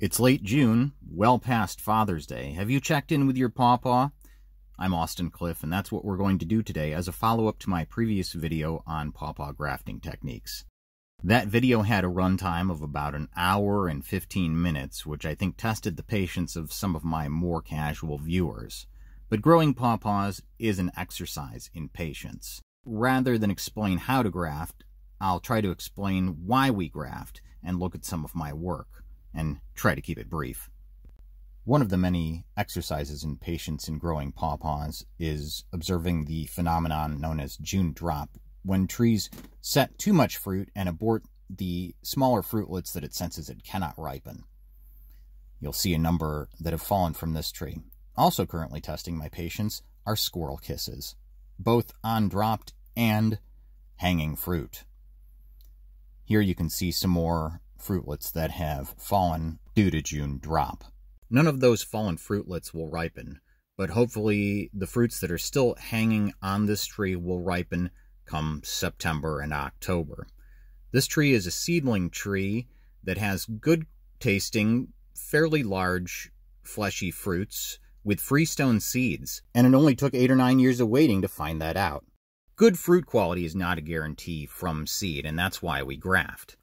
It's late June, well past Father's Day. Have you checked in with your Pawpaw? I'm Austin Cliff, and that's what we're going to do today as a follow-up to my previous video on Pawpaw grafting techniques. That video had a runtime of about an hour and 15 minutes, which I think tested the patience of some of my more casual viewers. But growing pawpaws is an exercise in patience. Rather than explain how to graft, I'll try to explain why we graft and look at some of my work, and try to keep it brief. One of the many exercises in patience in growing pawpaws is observing the phenomenon known as June drop, when trees set too much fruit and abort the smaller fruitlets that it senses it cannot ripen. You'll see a number that have fallen from this tree. Also currently testing my patience are squirrel kisses, both on dropped and hanging fruit. Here you can see some more fruitlets that have fallen due to June drop. None of those fallen fruitlets will ripen, but hopefully the fruits that are still hanging on this tree will ripen come September and October. This tree is a seedling tree that has good tasting, fairly large, fleshy fruits with freestone seeds, and it only took 8 or 9 years of waiting to find that out. Good fruit quality is not a guarantee from seed, and that's why we graft.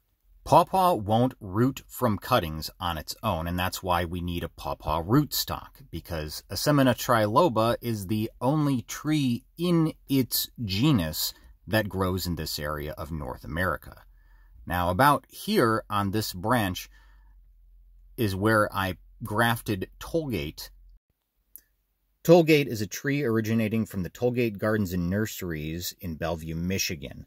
Pawpaw won't root from cuttings on its own, and that's why we need a pawpaw rootstock, because Asimina triloba is the only tree in its genus that grows in this area of North America. Now, about here on this branch is where I grafted Tollgate. Tollgate is a tree originating from the Tollgate Gardens and Nurseries in Bellevue, Michigan.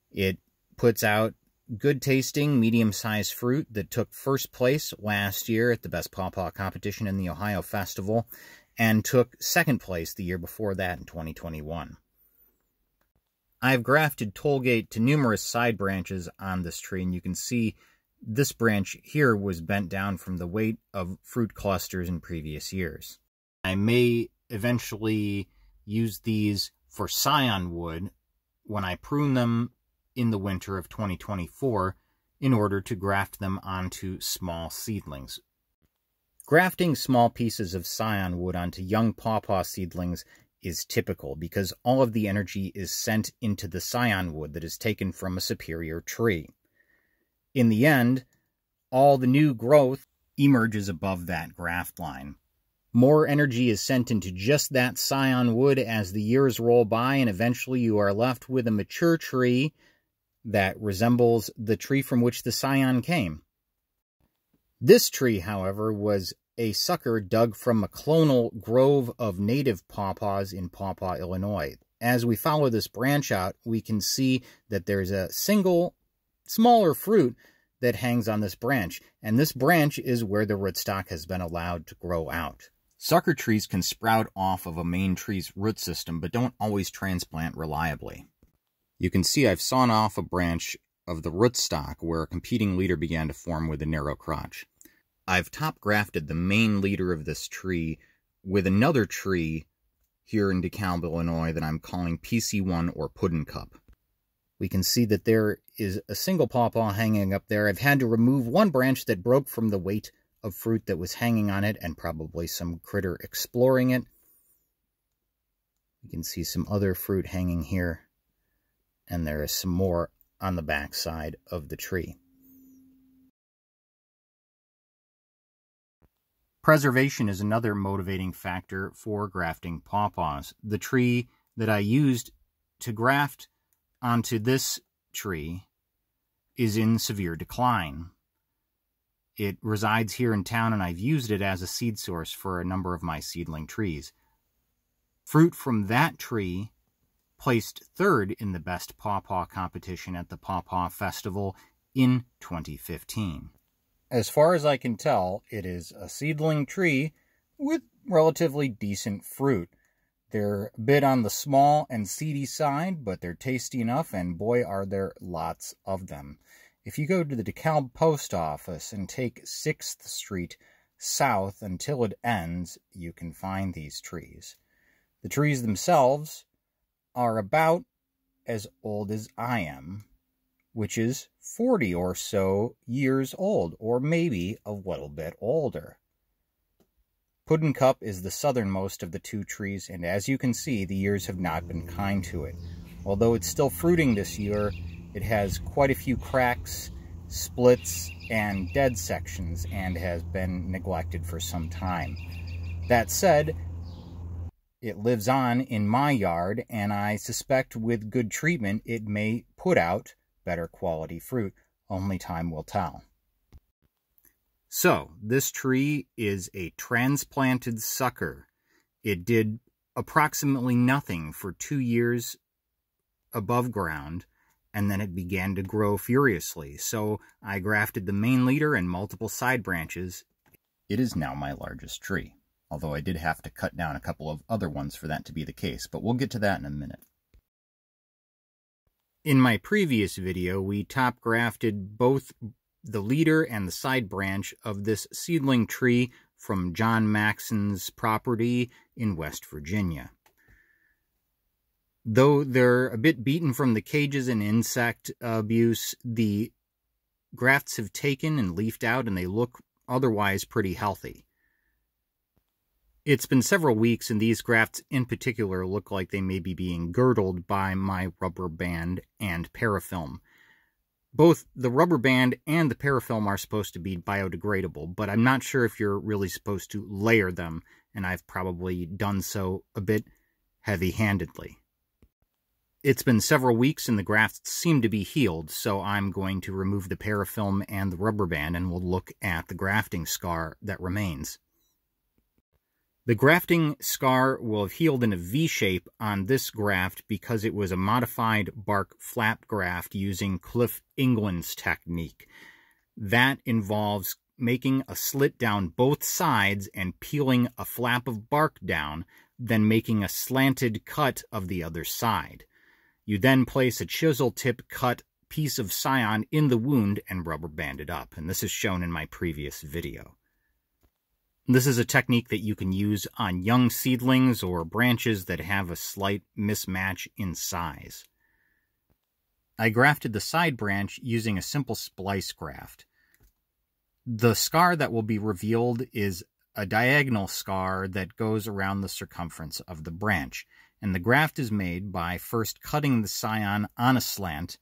It puts out good-tasting, medium-sized fruit that took first place last year at the Best Pawpaw competition in the Ohio Festival, and took second place the year before that in 2021. I've grafted Tollgate to numerous side branches on this tree, and you can see this branch here was bent down from the weight of fruit clusters in previous years. I may eventually use these for scion wood when I prune them in the winter of 2024 in order to graft them onto small seedlings. Grafting small pieces of scion wood onto young pawpaw seedlings is typical because all of the energy is sent into the scion wood that is taken from a superior tree. In the end, all the new growth emerges above that graft line. More energy is sent into just that scion wood as the years roll by, and eventually you are left with a mature tree that resembles the tree from which the scion came. This tree, however, was a sucker dug from a clonal grove of native pawpaws in Pawpaw, Illinois. As we follow this branch out, we can see that there's a single smaller fruit that hangs on this branch, and this branch is where the rootstock has been allowed to grow out. Sucker trees can sprout off of a main tree's root system, but don't always transplant reliably. You can see I've sawn off a branch of the rootstock where a competing leader began to form with a narrow crotch. I've top grafted the main leader of this tree with another tree here in DeKalb, Illinois that I'm calling PC1 or Puddin' Cup. We can see that there is a single pawpaw hanging up there. I've had to remove one branch that broke from the weight of fruit that was hanging on it and probably some critter exploring it. You can see some other fruit hanging here, and there is some more on the back side of the tree. Preservation is another motivating factor for grafting pawpaws. The tree that I used to graft onto this tree is in severe decline. It resides here in town, and I've used it as a seed source for a number of my seedling trees. Fruit from that tree placed third in the Best Pawpaw competition at the Pawpaw Festival in 2015. As far as I can tell, it is a seedling tree with relatively decent fruit. They're a bit on the small and seedy side, but they're tasty enough, and boy are there lots of them. If you go to the DeKalb post office and take 6th Street south until it ends, you can find these trees. The trees themselves are about as old as I am, which is 40 or so years old, or maybe a little bit older. Puddin' Cup is the southernmost of the two trees, and as you can see, the years have not been kind to it. Although it's still fruiting this year, it has quite a few cracks, splits, and dead sections, and has been neglected for some time. That said, it lives on in my yard, and I suspect with good treatment it may put out better quality fruit. Only time will tell. So, this tree is a transplanted sucker. It did approximately nothing for 2 years above ground, and then it began to grow furiously. So I grafted the main leader and multiple side branches. It is now my largest tree, although I did have to cut down a couple of other ones for that to be the case, but we'll get to that in a minute. In my previous video, we top grafted both the leader and the side branch of this seedling tree from John Maxon's property in West Virginia. Though they're a bit beaten from the cages and insect abuse, the grafts have taken and leafed out, and they look otherwise pretty healthy. It's been several weeks, and these grafts in particular look like they may be being girdled by my rubber band and parafilm. Both the rubber band and the parafilm are supposed to be biodegradable, but I'm not sure if you're really supposed to layer them, and I've probably done so a bit heavy-handedly. It's been several weeks and the grafts seem to be healed, so I'm going to remove the parafilm and the rubber band, and we'll look at the grafting scar that remains. The grafting scar will have healed in a V-shape on this graft because it was a modified bark flap graft using Cliff England's technique. That involves making a slit down both sides and peeling a flap of bark down, then making a slanted cut of the other side. You then place a chisel tip cut piece of scion in the wound and rubber band it up, and this is shown in my previous video. This is a technique that you can use on young seedlings or branches that have a slight mismatch in size. I grafted the side branch using a simple splice graft. The scar that will be revealed is a diagonal scar that goes around the circumference of the branch. And the graft is made by first cutting the scion on a slant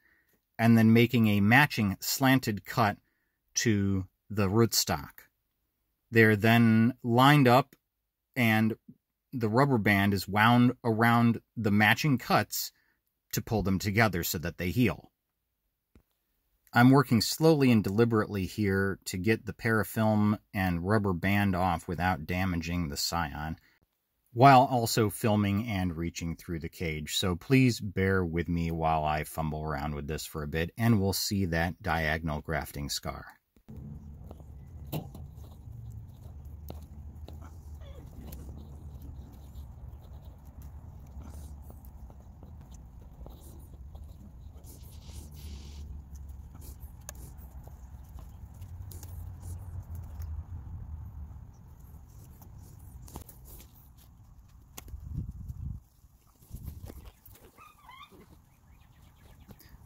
and then making a matching slanted cut to the rootstock. They're then lined up and the rubber band is wound around the matching cuts to pull them together so that they heal. I'm working slowly and deliberately here to get the parafilm and rubber band off without damaging the scion, while also filming and reaching through the cage. So please bear with me while I fumble around with this for a bit, and we'll see that diagonal grafting scar.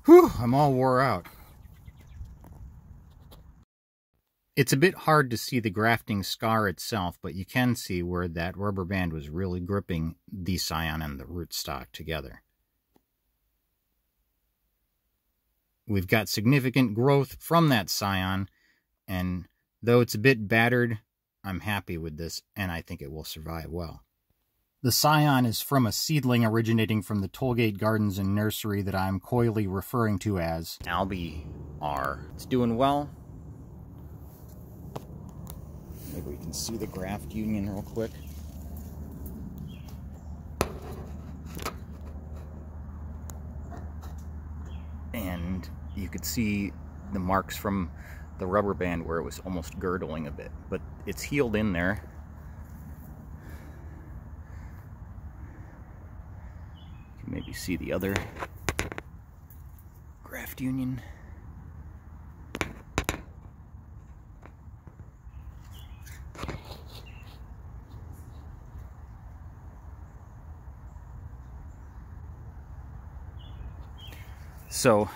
Whew, I'm all wore out. It's a bit hard to see the grafting scar itself, but you can see where that rubber band was really gripping the scion and the rootstock together. We've got significant growth from that scion, and though it's a bit battered, I'm happy with this, and I think it will survive well. The scion is from a seedling originating from the Tollgate Gardens and Nursery that I'm coyly referring to as Albie R. It's doing well. Maybe we can see the graft union real quick. And you could see the marks from the rubber band where it was almost girdling a bit, but it's healed in there. Maybe see the other graft union. So,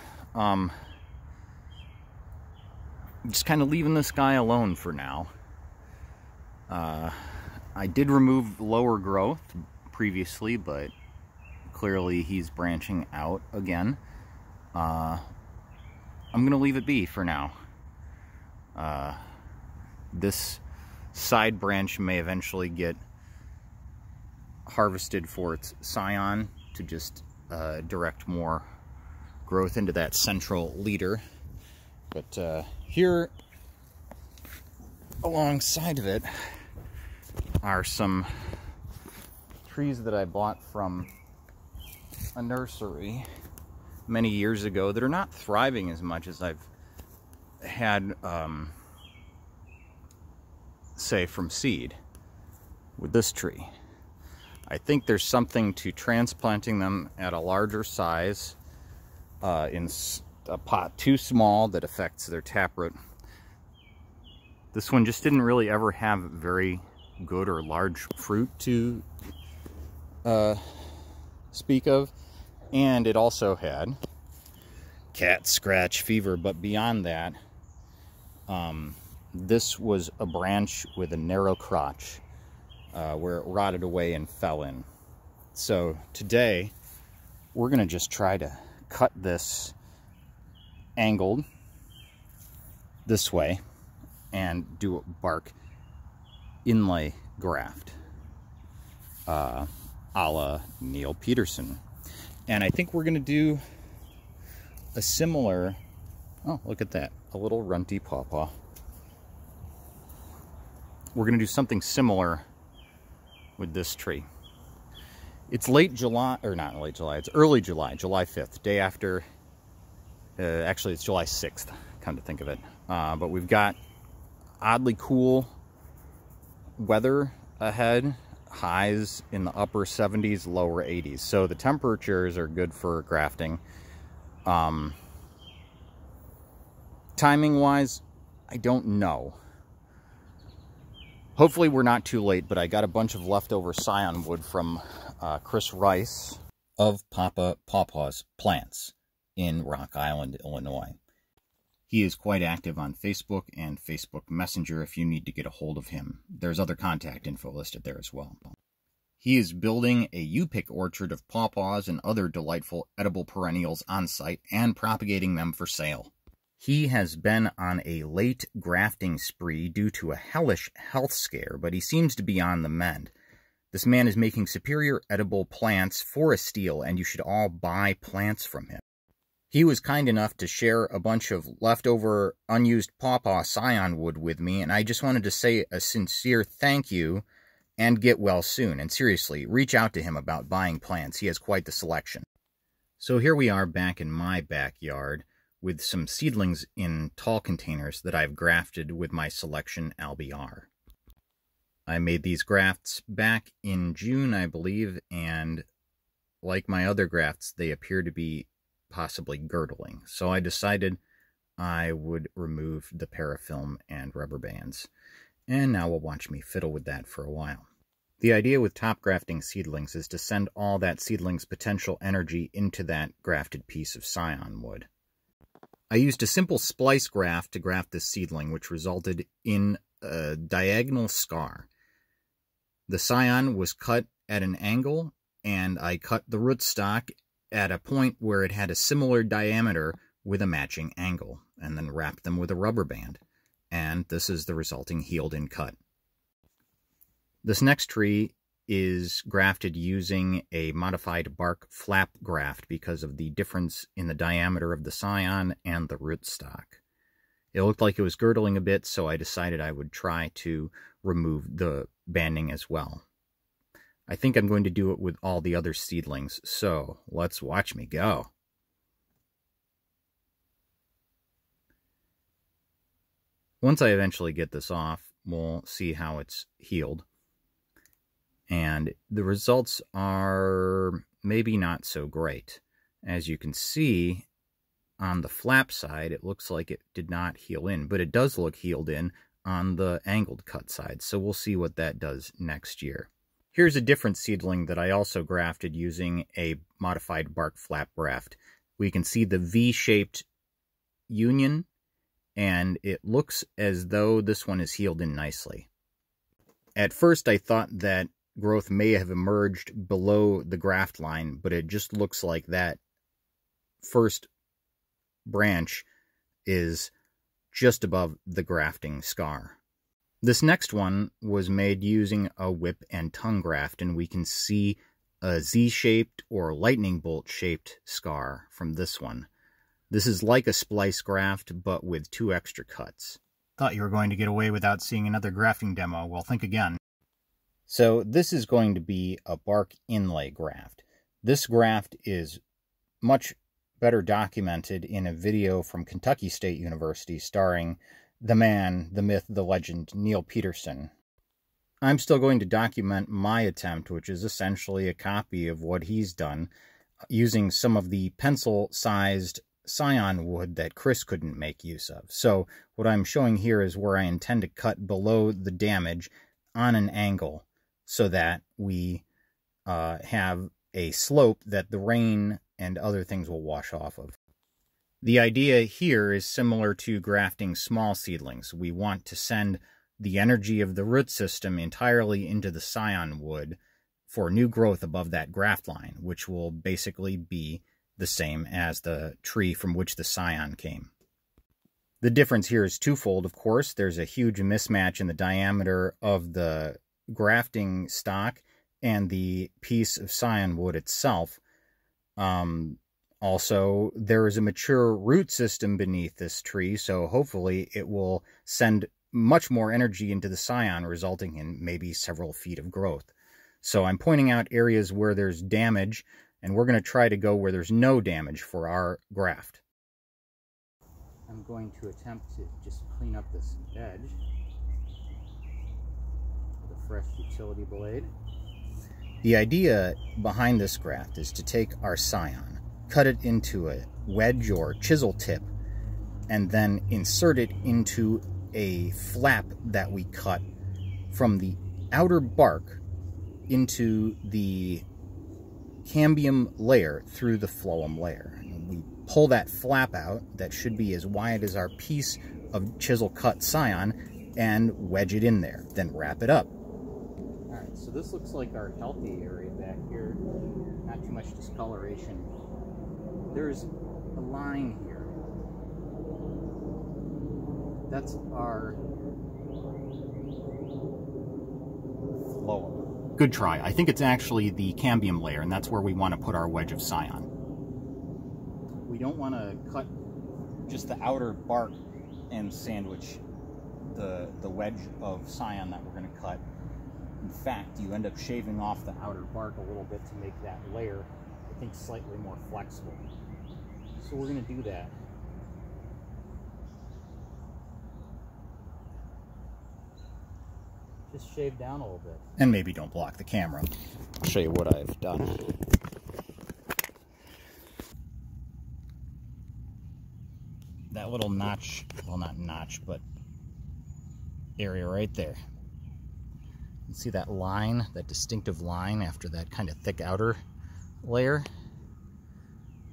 just kind of leaving this guy alone for now. I did remove lower growth previously, but clearly he's branching out again. I'm gonna leave it be for now. This side branch may eventually get harvested for its scion to just direct more growth into that central leader. But here alongside of it are some trees that I bought from a nursery many years ago that are not thriving as much as I've had, say, from seed with this tree. I think there's something to transplanting them at a larger size in a pot too small that affects their taproot. This one just didn't really ever have very good or large fruit to speak of, and it also had cat scratch fever. But beyond that, this was a branch with a narrow crotch where it rotted away and fell in. So today we're gonna just try to cut this angled this way and do a bark inlay graft a la Neal Peterson. And I think we're gonna do a similar, oh, look at that, a little runty pawpaw. We're gonna do something similar with this tree. It's late July, or not late July, it's early July, July 5th, day after, actually it's July 6th, come to think of it. But we've got oddly cool weather ahead, highs in the upper 70s, lower 80s. So the temperatures are good for grafting. Timing wise, I don't know. Hopefully we're not too late, but I got a bunch of leftover scion wood from Chris Rice of Pawpaw's Plants in Rock Island, Illinois. He is quite active on Facebook and Facebook Messenger if you need to get a hold of him. There's other contact info listed there as well. He is building a U-pick orchard of pawpaws and other delightful edible perennials on site and propagating them for sale. He has been on a late grafting spree due to a hellish health scare, but he seems to be on the mend. This man is making superior edible plants for a steal, and you should all buy plants from him. He was kind enough to share a bunch of leftover unused pawpaw scion wood with me, and I just wanted to say a sincere thank you and get well soon. And seriously, reach out to him about buying plants. He has quite the selection. So here we are back in my backyard with some seedlings in tall containers that I've grafted with my selection LBR. I made these grafts back in June, I believe, and like my other grafts, they appear to be possibly girdling. So I decided I would remove the parafilm and rubber bands. And now we'll watch me fiddle with that for a while. The idea with top grafting seedlings is to send all that seedling's potential energy into that grafted piece of scion wood. I used a simple splice graft to graft this seedling, which resulted in a diagonal scar. The scion was cut at an angle, and I cut the rootstock at a point where it had a similar diameter with a matching angle, and then wrapped them with a rubber band. And this is the resulting healed-in cut. This next tree is grafted using a modified bark flap graft because of the difference in the diameter of the scion and the rootstock. It looked like it was girdling a bit, so I decided I would try to remove the banding as well. I think I'm going to do it with all the other seedlings, so let's watch me go. Once I eventually get this off, we'll see how it's healed. And the results are maybe not so great. As you can see, on the flap side, it looks like it did not heal in, but it does look healed in on the angled cut side, so we'll see what that does next year. Here's a different seedling that I also grafted using a modified bark flap graft. We can see the V-shaped union and it looks as though this one is healed in nicely. At first I thought that growth may have emerged below the graft line, but it just looks like that first branch is just above the grafting scar. This next one was made using a whip and tongue graft, and we can see a Z-shaped or lightning bolt-shaped scar from this one. This is like a splice graft, but with 2 extra cuts. Thought you were going to get away without seeing another grafting demo. Well, think again. So this is going to be a bark inlay graft. This graft is much better documented in a video from Kentucky State University starring the man, the myth, the legend, Neal Peterson. I'm still going to document my attempt, which is essentially a copy of what he's done, using some of the pencil-sized scion wood that Chris couldn't make use of. So what I'm showing here is where I intend to cut below the damage on an angle so that we have a slope that the rain and other things will wash off of. The idea here is similar to grafting small seedlings. We want to send the energy of the root system entirely into the scion wood for new growth above that graft line, which will basically be the same as the tree from which the scion came. The difference here is twofold, of course. There's a huge mismatch in the diameter of the grafting stock and the piece of scion wood itself. Also, there is a mature root system beneath this tree, so hopefully it will send much more energy into the scion, resulting in maybe several feet of growth. So I'm pointing out areas where there's damage, and we're going to try to go where there's no damage for our graft. I'm going to attempt to just clean up this edge with a fresh utility blade. The idea behind this graft is to take our scion, cut it into a wedge or chisel tip, and then insert it into a flap that we cut from the outer bark into the cambium layer through the phloem layer. And we pull that flap out, that should be as wide as our piece of chisel cut scion, and wedge it in there, then wrap it up. Alright, so this looks like our healthy area back here. Not too much discoloration. There's a line here. That's our phloem. Good try. I think it's actually the cambium layer, and that's where we want to put our wedge of scion. We don't want to cut just the outer bark and sandwich the wedge of scion that we're going to cut. In fact, you end up shaving off the outer bark a little bit to make that layer, I think, slightly more flexible. So we're going to do that. Just shave down a little bit. And maybe don't block the camera. I'll show you what I've done. That little notch, well, not notch, but area right there. You see that line, that distinctive line after that kind of thick outer layer?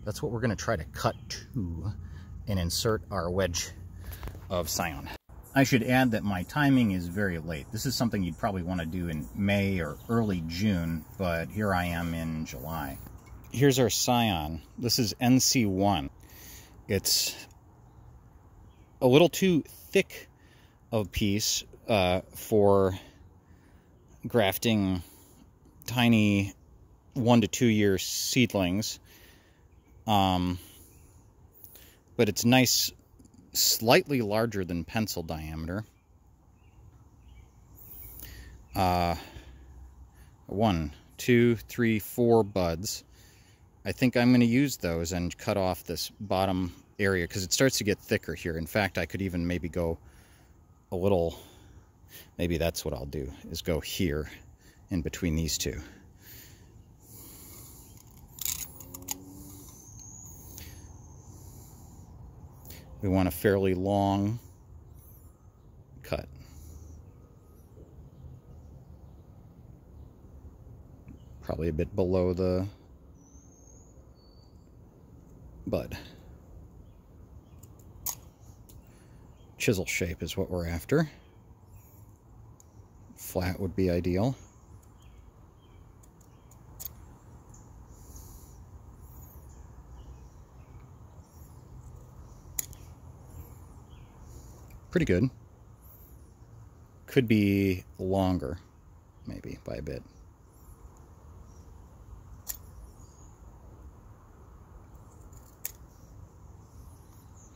That's what we're going to try to cut to and insert our wedge of scion. I should add that my timing is very late. This is something you'd probably want to do in May or early June, but here I am in July. Here's our scion. This is NC1. It's a little too thick of a piece for grafting tiny 1 to 2 year seedlings, but it's nice, slightly larger than pencil diameter. 1, 2, 3, 4 buds. I think I'm going to use those and cut off this bottom area because it starts to get thicker here. In fact, I could even maybe go a little, maybe that's what I'll do, is go here in between these two. We want a fairly long cut. Probably a bit below the bud. Chisel shape is what we're after. Flat would be ideal. Pretty good. Could be longer, maybe, by a bit.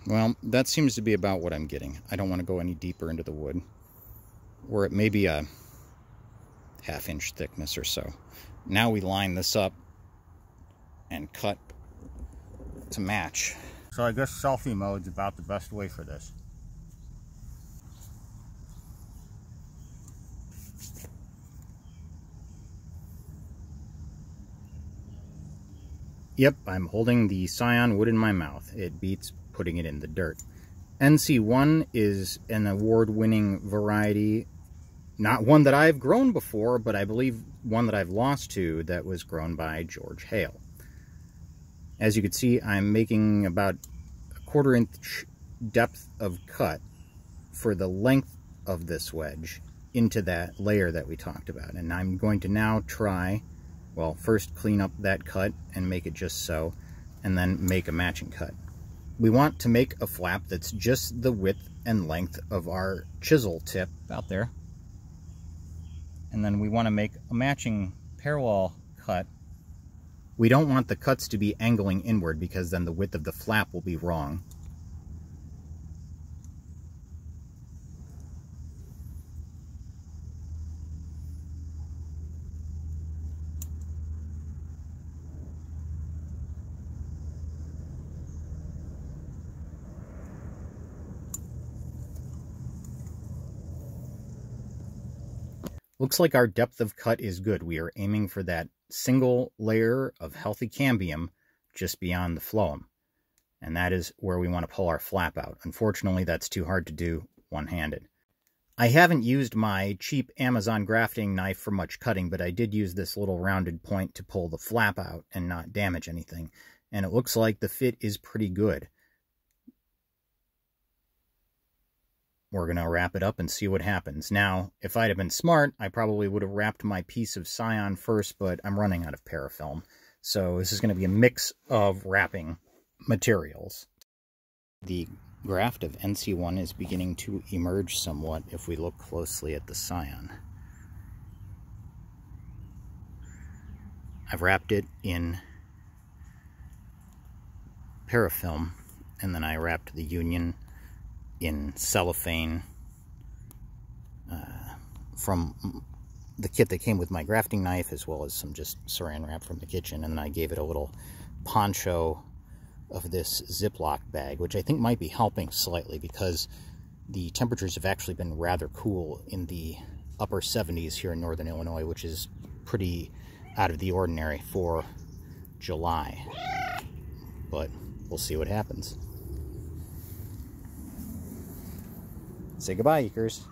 Well, that seems to be about what I'm getting. I don't want to go any deeper into the wood. We're at maybe a ½ inch thickness or so. Now we line this up and cut to match. So I guess selfie mode's about the best way for this. Yep, I'm holding the Scion wood in my mouth. It beats putting it in the dirt. NC1 is an award-winning variety, not one that I've grown before, but I believe one that I've lost to that was grown by George Hale. As you can see, I'm making about a 1/4 inch depth of cut for the length of this wedge into that layer that we talked about. And I'm going to now try, well, first clean up that cut and make it just so, and then make a matching cut. We want to make a flap that's just the width and length of our chisel tip out there. And then we want to make a matching parallel cut. We don't want the cuts to be angling inward because then the width of the flap will be wrong. Looks like our depth of cut is good. We are aiming for that single layer of healthy cambium just beyond the phloem. And that is where we want to pull our flap out. Unfortunately, that's too hard to do one-handed. I haven't used my cheap Amazon grafting knife for much cutting, but I did use this little rounded point to pull the flap out and not damage anything. And it looks like the fit is pretty good. We're going to wrap it up and see what happens. Now, if I'd have been smart, I probably would have wrapped my piece of Scion first, but I'm running out of parafilm. So this is going to be a mix of wrapping materials. The graft of NC1 is beginning to emerge somewhat if we look closely at the Scion. I've wrapped it in parafilm, and then I wrapped the union in cellophane from the kit that came with my grafting knife, as well as some just saran wrap from the kitchen, and then I gave it a little poncho of this Ziploc bag, which I think might be helping slightly because the temperatures have actually been rather cool in the upper 70s here in northern Illinois, which is pretty out of the ordinary for July. But we'll see what happens. Say goodbye, Eekers.